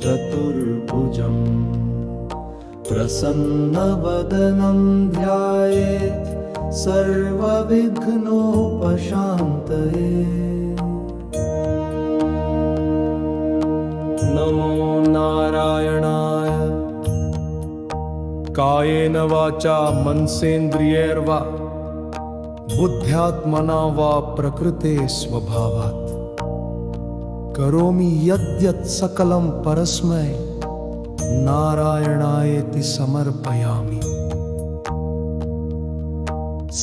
चतुर्भुजम् प्रसन्नवदनं ध्यायेत् सर्वविघ्नोपशान्तये। नमो नारायणाय। कायेन वाचा मनसेन्द्रियैर्वा बुद्ध्यात्मना वा प्रकृते स्वभावात् करोमि यद्यत् सकलं परस्मै नारायणायेति समर्पयामि।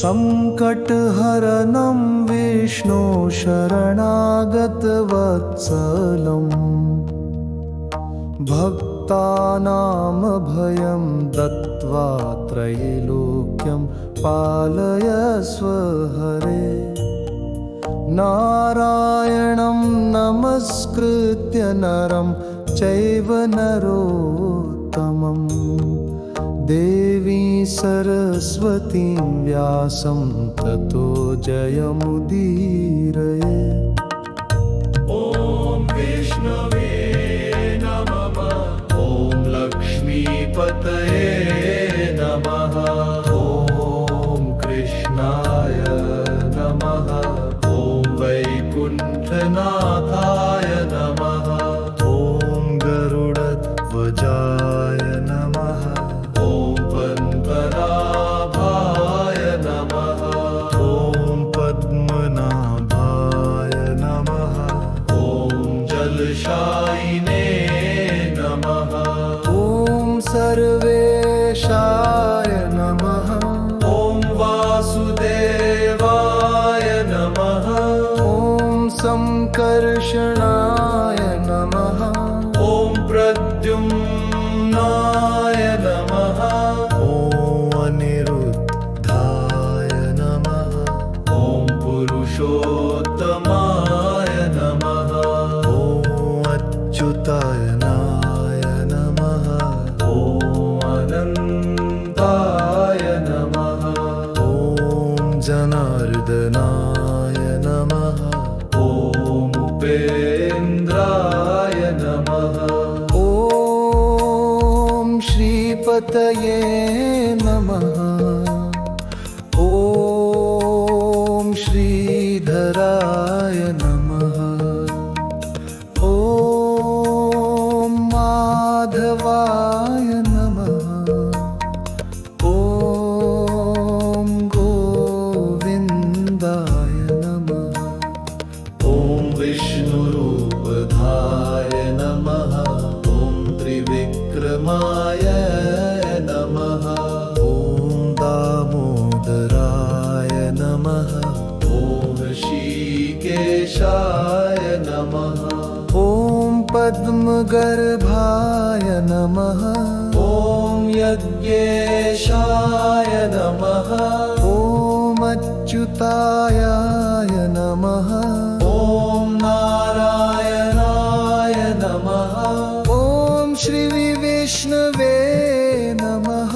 संकटहरणं विष्णो शरणागतवत्सलं भक्तानां भयं दत्त्वा त्रैलोक्यं पालयस्व हरे। नारायणं नमस्कृत्य नरं चैव नरोत्तमं देवी सरस्वतीं व्यासं ततो जयमुदीरये। ॐ विष्णवे नमः। ॐ लक्ष्मीपतये नमः। ॐ कृष्णाय नमः। ॐ वैकुण्ठनाथाय नमः। ॐ गरुडध्वजाय नमः। ॐ पद्मनाभाय नमः। ॐ पद्मनाभाय नमः। ॐ जलशायिने नमः। ॐ सर्वेशाय नमः। ॐ वासुदेवाय नमः। ॐ संकर्षणाय नमः। ॐ प्रद्युम्नाय नमः। ॐ अनिरुद्धाय नमः। ॐ पुरुषोत्तमाय नमः। ॐ अच्युताय नमः। ॐ अनन्ताय नमः। ॐ जनार्दनाय नमः। ॐ उपेन्द्राय नमः। ॐ श्रीपतये नमः। ॐ श्रीधराय नमः। ॐ माधवाय नमः। ॐ गोविन्दाय नमः। ॐ विष्णुरूपधाय नमः। ॐ त्रिविक्रमाय नमः। ॐ दामोदराय नमः। ॐ ऋषिकेशाय नमः। ॐ पद्मगर्भाय नमः। ॐ यज्ञेशाय नमः। ॐ अच्युताय नमः। ॐ नारायणाय नमः। ॐ श्रीविष्णवे नमः।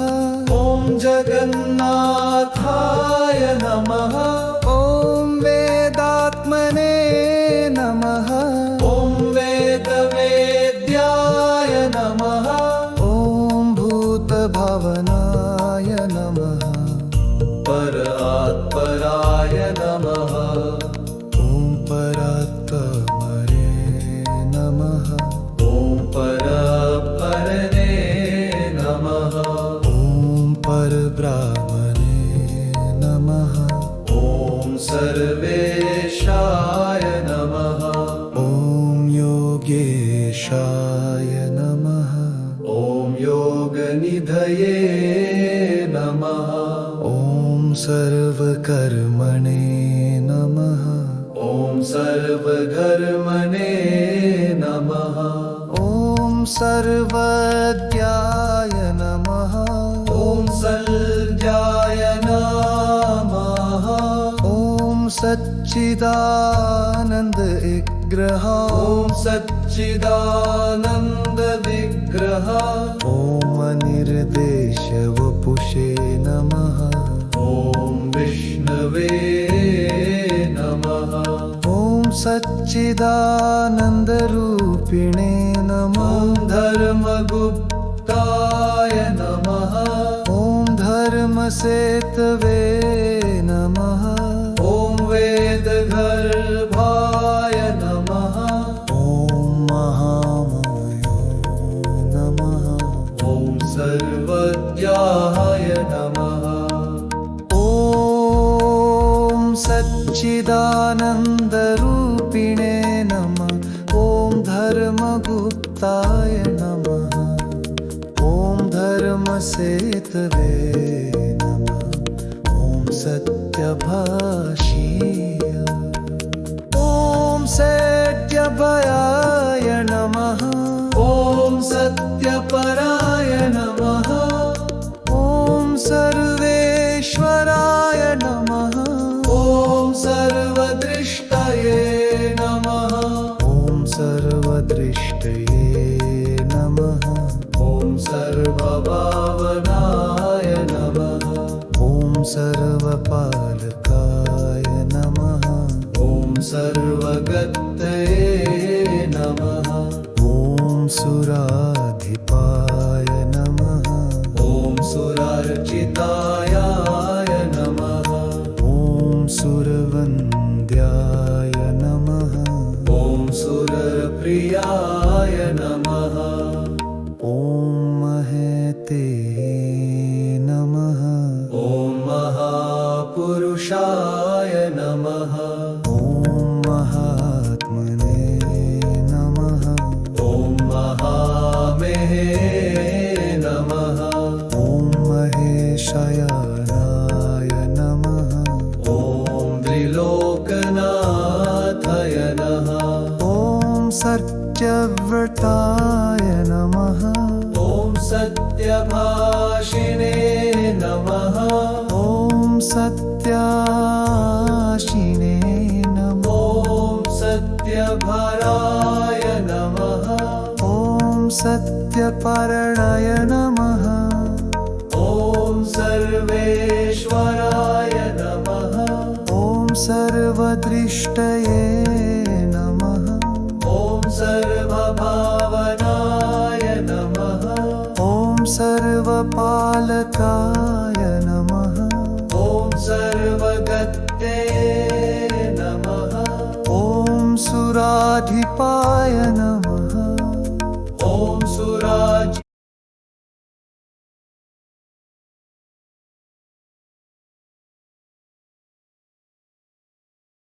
ॐ जगन्नाथाय नमः। ॐ वेदात्मने नमः। ॐ वेदवेद्याय नमः। ॐ भूतभावनाय नमः। परात्पराय नमः। ॐ परात्परे नमः। ॐ परपरने नमः। ॐ परब्रह्मणे नमः। ॐ सर्वेशाय नमः। ॐ योगेशाय नमः। ॐ योगनिधये नमः। ॐ सर्वकर्मणे नमः। ॐ सर्वधर्मणे नमः। ॐ सर्वज्ञाय नमः। ॐ सर्वज्ञाय नमः। ॐ सच्चिदानन्द विग्रह। ॐ सच्चिदानन्द विग्रह। ॐ अनिर्देश वपुषे नमः। ॐ विष्णवे नमः। ॐ सच्चिदानन्दरूपिणे नमः। धर्मसेतवे नमः। ॐ वेदगर्भाय नमः। ॐ महामायो नमः। ॐ सर्वज्ञाय नमः। ॐ सच्चिदानन्दरूपिणे नमः। ॐ धर्मगुप्ताय नमः। ॐ धर्मसेतवे नमः। ॐ सत्यभाषीय। ॐ सत्यभयाय नमः। ॐ सत्यपराय नमः। ॐ सर्वेश्वराय नमः। ॐ सर्वदृष्टये नमः। ॐ सर्वदृष्टये नमः। ॐ सर्वभावनाय नमः। ॐ सर्वपालकाय नमः। ॐ सर्वगतये नमः। ॐ सुराधिपाय नमः। ॐ सुरार्चिताय नमः। ॐ सुरवन्द्याय नमः। ॐ सुरप्रियाय नमः। ॐ महते नमः। ॐ महापुरुषाय नमः। ॐ महात्मने नमः। ॐ महामेहे नमः। ॐ महेशयानाय नमः। ॐ त्रिलोकनाथय नमः। ॐ सत्यव्रताय नमः। ॐ सत्यभाषिणे नमः। ॐ सत्याशिने नमः। ॐ सत्यभराय नमः। ॐ सत्यपरणाय नमः। ॐ सर्वेश्वराय नमः। ॐ सर्वदृष्टये नमः। ॐ सर्वभावनाय नमः। ॐ सर्वपालकाय नमः। ॐ सर्वगतये नमः। ॐ सुराधिपाय नमः।